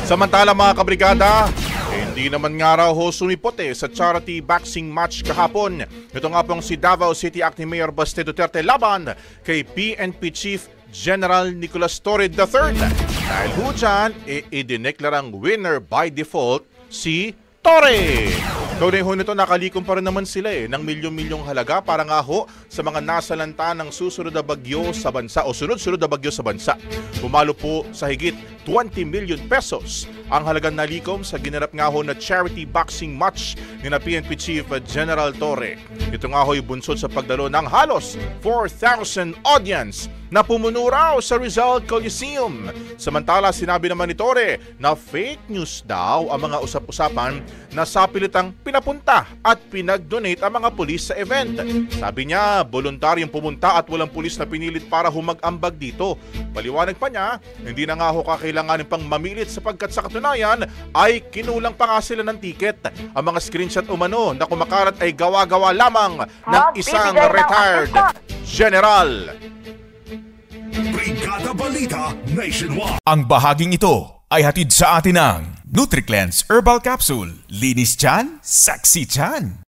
Samantala mga kabrigada, hindi naman nga raw ho sumipot sa charity boxing match kahapon. Ito nga pong si Davao City Acting Mayor Baste Duterte laban kay PNP Chief General Nicolas Torre III. Dahil ho dyan, idineklarang winner by default si Torre. Kaunay ho nito, nakalikom pa rin naman sila ng milyon-milyong halaga para nga ho sa mga nasalanta ng susunod na bagyo sa bansa o sunod-sunod na bagyo sa bansa. Pumalo po sa higit 20 million pesos ang halagang nalikom sa ginanap nga ho na charity boxing match ni na PNP Chief General Torre. Ito nga ho'y bunsod sa pagdalo ng halos 4,000 audience na pumuno raw sa Rizal Coliseum. Samantala, sinabi naman ni Torre na fake news daw ang mga usap-usapan na sapilitang pinapunta at pinag-donate ang mga pulis sa event. Sabi niya, voluntaryong pumunta at walang pulis na pinilit para humag-ambag dito. Paliwanag pa niya, hindi na nga ho kakailanganin pang mamilit sapagkat sa katunayan ay kinulang pa nga sila ng tiket. Ang mga screenshot umano na kumakalat ay gawa-gawa lamang ng isang retired general. Brigada Balita Nationwide. Ang bahaging ito ay hatid sa atin ng NutriCleanse Herbal Capsule. Linis tiyan, sexy tiyan.